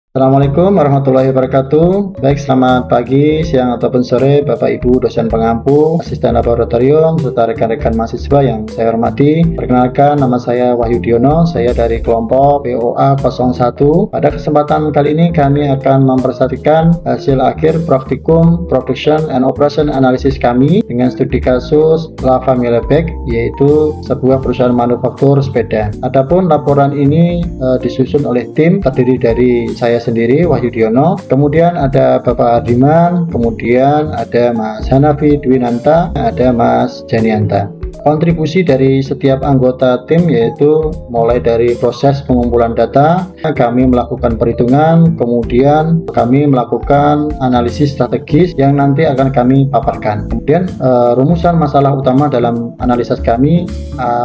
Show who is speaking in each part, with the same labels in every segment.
Speaker 1: Assalamualaikum warahmatullahi wabarakatuh. Baik, selamat pagi, siang, ataupun sore Bapak Ibu dosen pengampu, asisten laboratorium, serta rekan-rekan mahasiswa yang saya hormati. Perkenalkan, nama saya Wahyu Diono, saya dari kelompok POA 01. Pada kesempatan kali ini kami akan mempresentasikan hasil akhir praktikum Production and Operation Analysis kami dengan studi kasus Lava Milebek, yaitu sebuah perusahaan manufaktur sepeda. Adapun laporan ini disusun oleh tim terdiri dari saya sendiri, Wahyu Diono, kemudian ada Bapak Ardiman, kemudian ada Mas Hanafi Dwinanta, ada Mas Janianta. Kontribusi dari setiap anggota tim yaitu mulai dari proses pengumpulan data, kami melakukan perhitungan, kemudian kami melakukan analisis strategis yang nanti akan kami paparkan. Kemudian rumusan masalah utama dalam analisis kami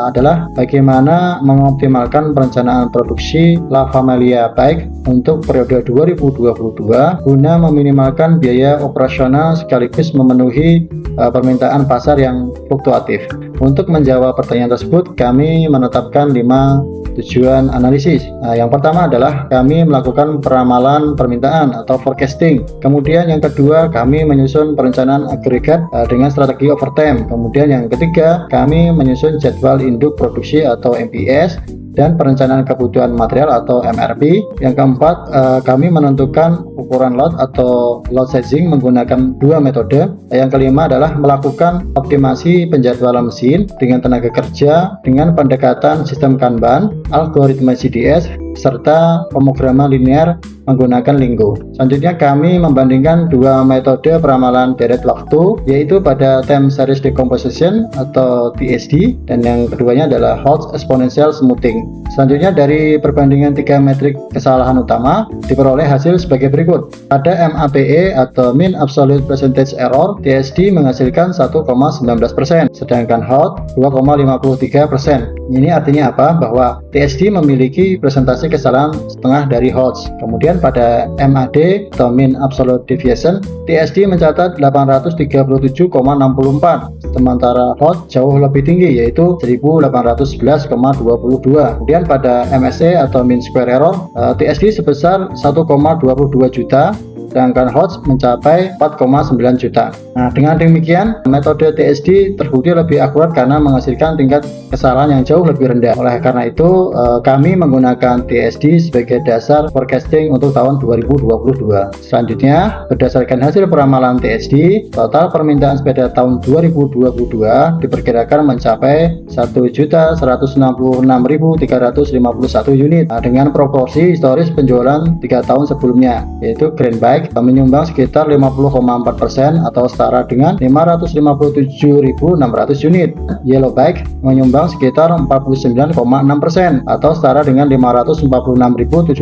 Speaker 1: adalah bagaimana mengoptimalkan perencanaan produksi Lava Malia Bike untuk periode 2022 guna meminimalkan biaya operasional sekaligus memenuhi permintaan pasar yang fluktuatif. Untuk menjawab pertanyaan tersebut, kami menetapkan 5 tujuan analisis. Yang pertama adalah kami melakukan peramalan permintaan atau forecasting. Kemudian yang kedua, kami menyusun perencanaan agregat dengan strategi overtime. Kemudian yang ketiga, kami menyusun jadwal induk produksi atau MPS dan perencanaan kebutuhan material atau MRP. Yang keempat, kami menentukan ukuran lot atau lot sizing menggunakan 2 metode. Yang kelima adalah melakukan optimasi penjadwalan mesin dengan tenaga kerja dengan pendekatan sistem Kanban, algoritma CDS, serta pemrograman linear menggunakan Lingo. Selanjutnya kami membandingkan 2 metode peramalan deret waktu, yaitu pada time series decomposition atau TSD, dan yang keduanya adalah Hodge exponential smoothing. Selanjutnya dari perbandingan 3 metrik kesalahan utama diperoleh hasil sebagai berikut. Pada MAPE atau Mean Absolute Percentage Error, TSD menghasilkan 1,19%, sedangkan Hodge 2,53%. Ini artinya apa? Bahwa TSD memiliki presentasi kesalahan setengah dari Hodge. Kemudian pada MAD atau Mean Absolute Deviation, TSD mencatat 837,64, sementara Hodge jauh lebih tinggi yaitu 1811,22. Kemudian pada MSE atau Mean Square Error, TSD sebesar 1,22 juta, sedangkan Hodge mencapai 4,9 juta. Nah, dengan demikian metode TSD terbukti lebih akurat karena menghasilkan tingkat kesalahan yang jauh lebih rendah. Oleh karena itu, kami menggunakan TSD sebagai dasar forecasting untuk tahun 2022. Selanjutnya, berdasarkan hasil peramalan TSD, total permintaan sepeda tahun 2022 diperkirakan mencapai 1.166.351 unit dengan proporsi historis penjualan 3 tahun sebelumnya, yaitu Grand Bike menyumbang sekitar 50,4% atau setara dengan 557.600 unit. Yellow Bike menyumbang sekitar 49,6% atau setara dengan 546.750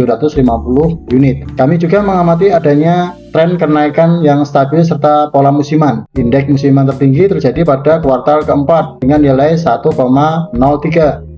Speaker 1: unit. Kami juga mengamati adanya tren kenaikan yang stabil serta pola musiman. Indeks musiman tertinggi terjadi pada kuartal keempat dengan nilai 1,03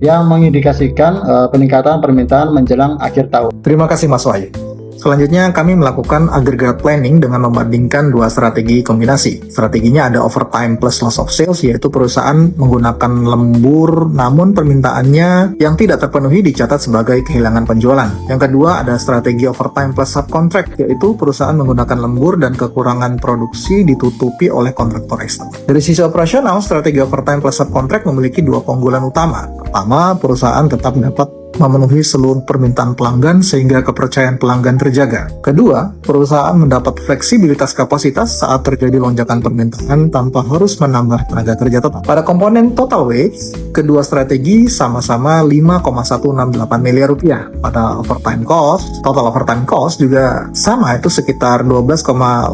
Speaker 1: yang mengindikasikan peningkatan permintaan menjelang akhir tahun.
Speaker 2: Terima kasih Mas Wahyu. Selanjutnya kami melakukan aggregate planning dengan membandingkan 2 strategi kombinasi. Strateginya ada overtime plus loss of sales, yaitu perusahaan menggunakan lembur namun permintaannya yang tidak terpenuhi dicatat sebagai kehilangan penjualan. Yang kedua ada strategi overtime plus subcontract, yaitu perusahaan menggunakan lembur dan kekurangan produksi ditutupi oleh kontraktor eksternal. Dari sisi operasional, strategi overtime plus subcontract memiliki 2 keunggulan utama. Pertama, perusahaan tetap dapat memenuhi seluruh permintaan pelanggan sehingga kepercayaan pelanggan terjaga. Kedua, perusahaan mendapat fleksibilitas kapasitas saat terjadi lonjakan permintaan tanpa harus menambah tenaga kerja tetap. Pada komponen total wage, kedua strategi sama-sama 5,168 miliar rupiah. Pada overtime cost, total overtime cost juga sama, itu sekitar 12,852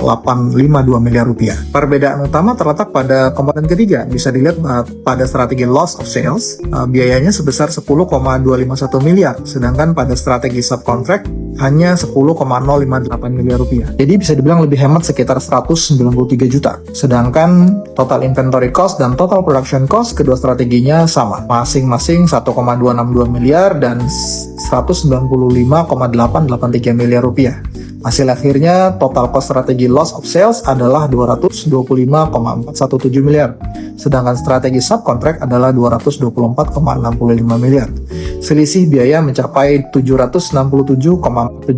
Speaker 2: miliar rupiah. Perbedaan utama terletak pada komponen ketiga. Bisa dilihat pada strategi loss of sales, biayanya sebesar 10,251 miliar, sedangkan pada strategi subcontract hanya 10,058 miliar rupiah. Jadi bisa dibilang lebih hemat sekitar 193 juta. Sedangkan total inventory cost dan total production cost kedua strateginya sama, masing-masing 1,262 miliar dan 195,883 miliar rupiah. Hasil akhirnya total cost strategi loss of sales adalah 225,417 miliar. sedangkan strategi subkontrak adalah 224,65 miliar. Selisih biaya mencapai 767,75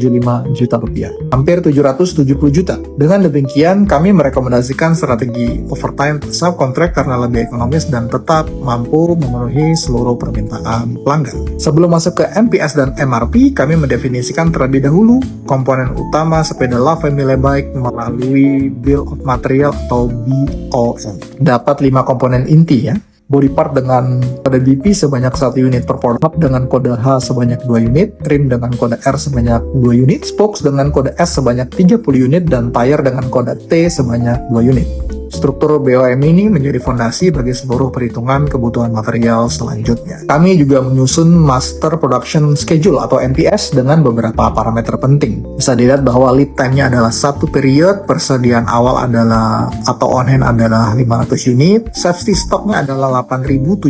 Speaker 2: juta rupiah, hampir 770 juta. Dengan demikian, kami merekomendasikan strategi overtime subkontrak karena lebih ekonomis dan tetap mampu memenuhi seluruh permintaan pelanggan. Sebelum masuk ke MPS dan MRP, kami mendefinisikan terlebih dahulu komponen utama sepeda La Famiglia Bike melalui Bill of Material atau BOM. Dapat 5 komponen inti ya. Body part dengan kode BP sebanyak 1 unit per port, hub dengan kode H sebanyak 2 unit, rim dengan kode R sebanyak 2 unit, spokes dengan kode S sebanyak 30 unit, dan tire dengan kode T sebanyak 2 unit. Struktur BOM ini menjadi fondasi bagi seluruh perhitungan kebutuhan material selanjutnya. Kami juga menyusun Master Production Schedule atau MPS dengan beberapa parameter penting. Bisa dilihat bahwa lead time-nya adalah 1 period, persediaan awal adalah atau on hand adalah 500 unit, safety stock-nya adalah 8.750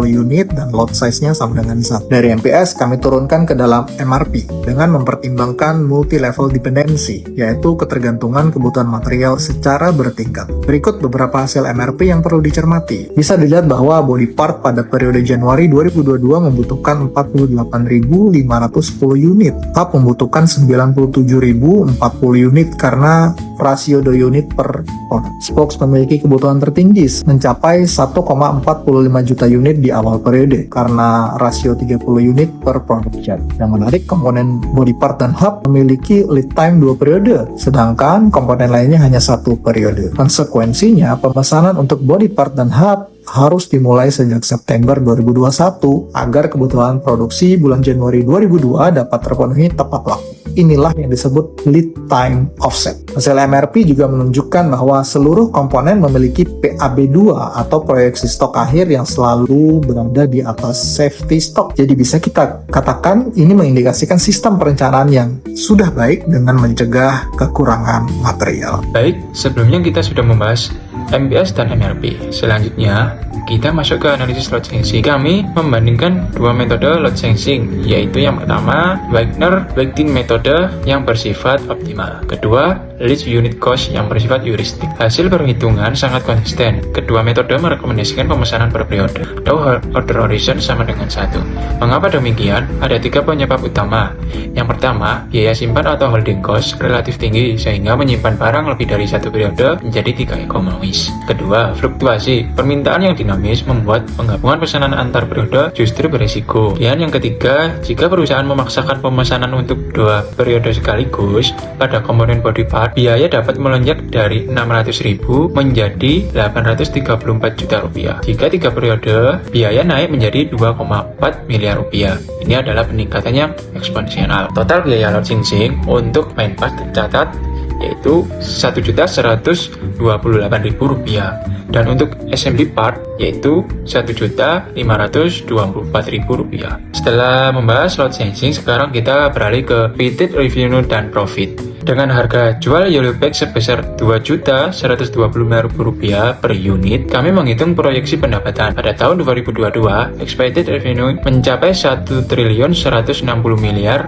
Speaker 2: unit, dan lot size-nya sama dengan 1. Dari MPS kami turunkan ke dalam MRP dengan mempertimbangkan multi-level dependency, yaitu ketergantungan kebutuhan material secara bertingkat. Berikut beberapa hasil MRP yang perlu dicermati. Bisa dilihat bahwa body part pada periode Januari 2022 membutuhkan 48.510 unit. Hub membutuhkan 97.040 unit karena rasio 2 unit per ton. Spokes memiliki kebutuhan tertinggi mencapai 1,45 juta unit di awal periode karena rasio 30 unit per production. Yang menarik, komponen body part dan hub memiliki lead time 2 periode, sedangkan komponen lainnya hanya 1 periode. Konsekuensinya, pemesanan untuk body part dan hub harus dimulai sejak September 2021 agar kebutuhan produksi bulan Januari 2022 dapat terpenuhi tepat waktu. Inilah yang disebut lead time offset. Hasil MRP juga menunjukkan bahwa seluruh komponen memiliki PAB2 atau proyeksi stok akhir yang selalu berada di atas safety stock. Jadi bisa kita katakan ini mengindikasikan sistem perencanaan yang sudah baik dengan mencegah kekurangan material.
Speaker 3: Baik, sebelumnya kita sudah membahas MPS dan MRP. Selanjutnya, kita masuk ke analisis load sensing. Kami membandingkan dua metode load sensing, yaitu yang pertama, Wagner-Wagtin metode yang bersifat optimal. Kedua, least unit cost yang bersifat heuristik. Hasil perhitungan sangat konsisten. Kedua metode merekomendasikan pemesanan per periode atau order horizon sama dengan 1. Mengapa demikian? Ada 3 penyebab utama. Yang pertama, biaya simpan atau holding cost relatif tinggi sehingga menyimpan barang lebih dari 1 periode menjadi tidak ekonomis. Kedua, fluktuasi. Permintaan yang dinamis membuat penggabungan pesanan antar periode justru berisiko. Dan yang ketiga, jika perusahaan memaksakan pemesanan untuk 2 periode sekaligus pada komponen body part, biaya dapat melonjak dari 600.000 menjadi 834 juta rupiah. Jika 3 periode, biaya naik menjadi 2,4 miliar rupiah. Ini adalah peningkatan yang eksponensial. Total biaya load sensing untuk main part tercatat yaitu Rp1.128.000 dan untuk assembly part yaitu Rp1.524.000. Setelah membahas load sensing, sekarang kita beralih ke weighted revenue dan profit. Dengan harga jual yellow bag sebesar Rp2.125.000 per unit, kami menghitung proyeksi pendapatan. Pada tahun 2022, expected revenue mencapai Rp1.160 miliar.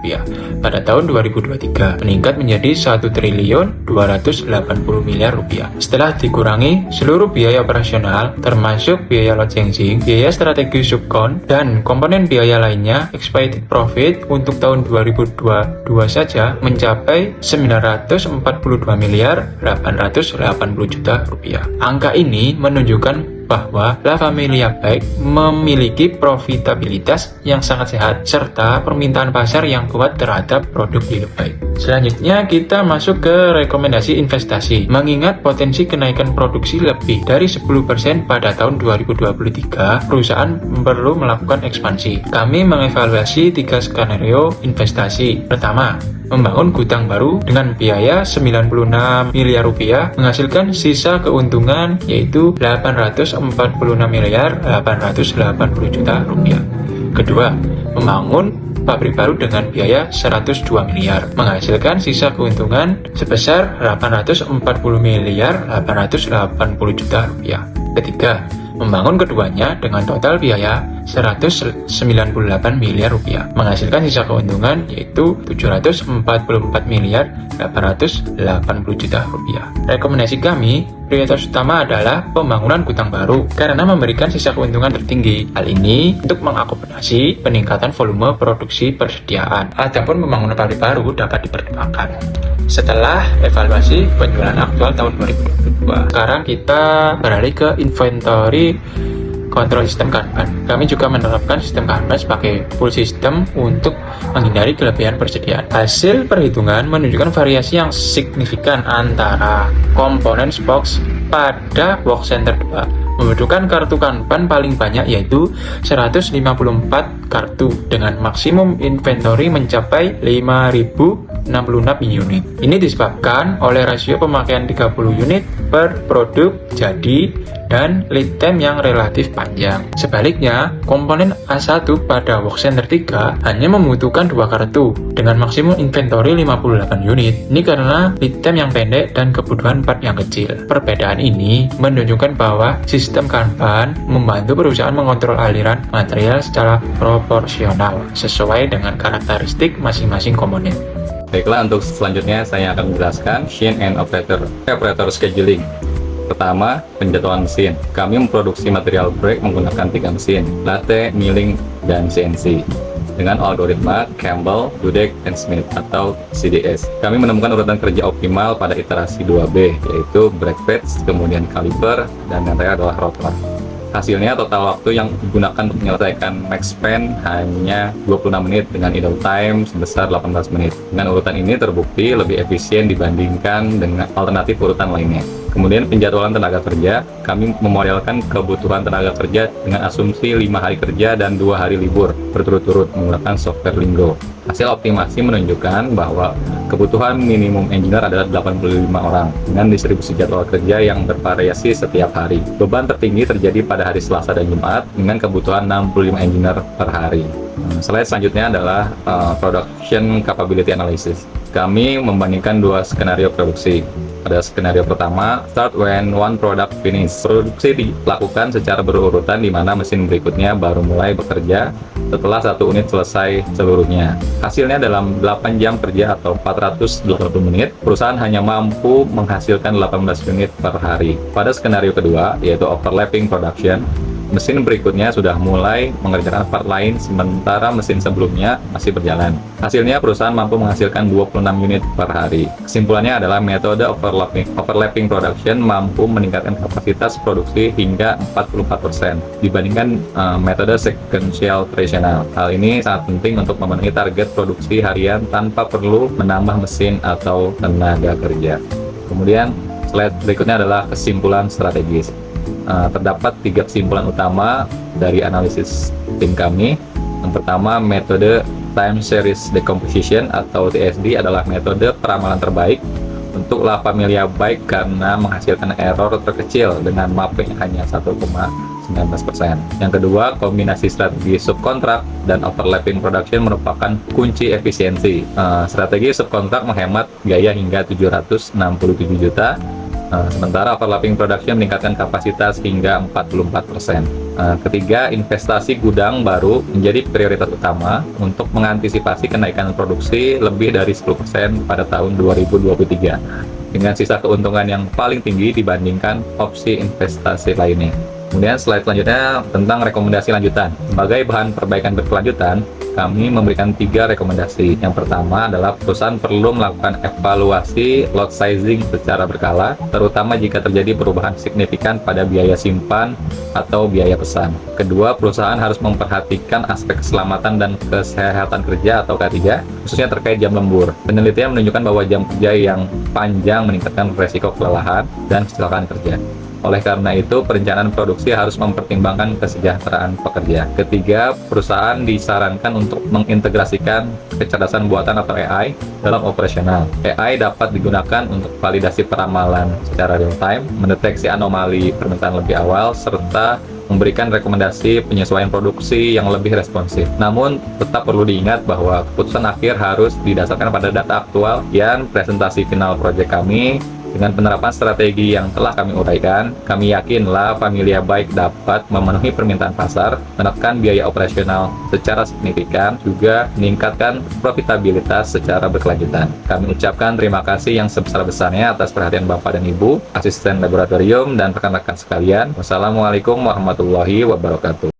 Speaker 3: Pada tahun 2023, meningkat menjadi Rp1.280 miliar. Setelah dikurangi seluruh biaya operasional, termasuk biaya load sensing, biaya strategi subkon, dan komponen biaya lainnya, expected profit untuk tahun 2022 saja mencapai Rp942.880.000.000. Angka ini menunjukkan bahwa La Famiglia Bike memiliki profitabilitas yang sangat sehat serta permintaan pasar yang kuat terhadap produk yellow bike. Selanjutnya kita masuk ke rekomendasi investasi. Mengingat potensi kenaikan produksi lebih dari 10% pada tahun 2023, perusahaan perlu melakukan ekspansi. Kami mengevaluasi 3 skenario investasi. Pertama, membangun gudang baru dengan biaya Rp96 miliar menghasilkan sisa keuntungan yaitu Rp846.880.000.000. Kedua, membangun pabrik baru dengan biaya Rp102 miliar menghasilkan sisa keuntungan sebesar Rp840.880.000.000. Ketiga, membangun keduanya dengan total biaya 198 miliar rupiah, menghasilkan sisa keuntungan yaitu 744 miliar 880 juta rupiah. Rekomendasi kami, prioritas utama adalah pembangunan gudang baru karena memberikan sisa keuntungan tertinggi. Hal ini untuk mengakomodasi peningkatan volume produksi persediaan. Adapun pembangunan pabrik baru dapat dipertimbangkan setelah evaluasi penjualan aktual tahun 2022. Sekarang kita beralih ke inventory kontrol sistem Kanban. Kami juga menerapkan sistem Kanban sebagai full system untuk menghindari kelebihan persediaan. Hasil perhitungan menunjukkan variasi yang signifikan antara komponen box pada Work Center 2. Membutuhkan kartu Kanban paling banyak yaitu 154 kartu dengan maksimum inventory mencapai 5.066 unit. Ini disebabkan oleh rasio pemakaian 30 unit per produk jadi dan lead time yang relatif panjang. Sebaliknya, komponen A1 pada Work Center 3 hanya membutuhkan 2 kartu dengan maksimum inventory 58 unit. Ini karena lead time yang pendek dan kebutuhan part yang kecil. Perbedaan ini menunjukkan bahwa sistem Kanban membantu perusahaan mengontrol aliran material secara proporsional sesuai dengan karakteristik masing-masing komponen.
Speaker 4: Baiklah, untuk selanjutnya saya akan menjelaskan machine and operator scheduling. Pertama, penjadwalan mesin. Kami memproduksi material brake menggunakan 3 mesin, lathe, milling, dan CNC dengan algoritma Campbell, Dudek, and Smith atau CDS. Kami menemukan urutan kerja optimal pada iterasi 2B, yaitu brake pads, kemudian caliper, dan yang terakhir adalah rotor. Hasilnya, total waktu yang digunakan untuk menyelesaikan max span hanya 26 menit dengan idle time sebesar 18 menit. Dengan urutan ini terbukti lebih efisien dibandingkan dengan alternatif urutan lainnya. Kemudian penjadwalan tenaga kerja, kami memodelkan kebutuhan tenaga kerja dengan asumsi 5 hari kerja dan 2 hari libur berturut-turut menggunakan software Lingo. Hasil optimasi menunjukkan bahwa kebutuhan minimum engineer adalah 85 orang dengan distribusi jadwal kerja yang bervariasi setiap hari. Beban tertinggi terjadi pada hari Selasa dan Jumat dengan kebutuhan 65 engineer per hari. Slide selanjutnya adalah production capability analysis. Kami membandingkan 2 skenario produksi. Pada skenario pertama, start when one product finish. Produksi dilakukan secara berurutan di mana mesin berikutnya baru mulai bekerja setelah 1 unit selesai seluruhnya. Hasilnya dalam 8 jam kerja atau 480 menit, perusahaan hanya mampu menghasilkan 18 unit per hari. Pada skenario kedua, yaitu overlapping production, mesin berikutnya sudah mulai mengerjakan part lain sementara mesin sebelumnya masih berjalan. Hasilnya perusahaan mampu menghasilkan 26 unit per hari. Kesimpulannya adalah metode overlapping production mampu meningkatkan kapasitas produksi hingga 44% dibandingkan metode sequential operational. Hal ini sangat penting untuk memenuhi target produksi harian tanpa perlu menambah mesin atau tenaga kerja. Kemudian slide berikutnya adalah kesimpulan strategis. Terdapat 3 kesimpulan utama dari analisis tim kami. Yang pertama, metode time series decomposition atau TSD adalah metode peramalan terbaik untuk La Familia Bike karena menghasilkan error terkecil dengan mapping hanya 1,19%. Yang kedua, kombinasi strategi subkontrak dan overlapping production merupakan kunci efisiensi. Strategi subkontrak menghemat biaya hingga 767 juta. Sementara overlapping production meningkatkan kapasitas hingga 44%. Ketiga, investasi gudang baru menjadi prioritas utama untuk mengantisipasi kenaikan produksi lebih dari 10% pada tahun 2023 dengan sisa keuntungan yang paling tinggi dibandingkan opsi investasi lainnya. Kemudian slide selanjutnya tentang rekomendasi lanjutan. Sebagai bahan perbaikan berkelanjutan, kami memberikan 3 rekomendasi. Yang pertama adalah perusahaan perlu melakukan evaluasi lot sizing secara berkala, terutama jika terjadi perubahan signifikan pada biaya simpan atau biaya pesan. Kedua, perusahaan harus memperhatikan aspek keselamatan dan kesehatan kerja atau K3, khususnya terkait jam lembur. Penelitian menunjukkan bahwa jam kerja yang panjang meningkatkan risiko kelelahan dan kecelakaan kerja. Oleh karena itu, perencanaan produksi harus mempertimbangkan kesejahteraan pekerja. Ketiga, perusahaan disarankan untuk mengintegrasikan kecerdasan buatan atau AI dalam operasional. AI dapat digunakan untuk validasi peramalan secara real-time, mendeteksi anomali permintaan lebih awal, serta memberikan rekomendasi penyesuaian produksi yang lebih responsif. Namun, tetap perlu diingat bahwa keputusan akhir harus didasarkan pada data aktual dan presentasi final proyek kami Dengan penerapan strategi yang telah kami uraikan, kami yakin La Familia Bike dapat memenuhi permintaan pasar, menekan biaya operasional secara signifikan, juga meningkatkan profitabilitas secara berkelanjutan. Kami ucapkan terima kasih yang sebesar-besarnya atas perhatian Bapak dan Ibu, asisten laboratorium, dan rekan-rekan sekalian. Wassalamualaikum warahmatullahi wabarakatuh.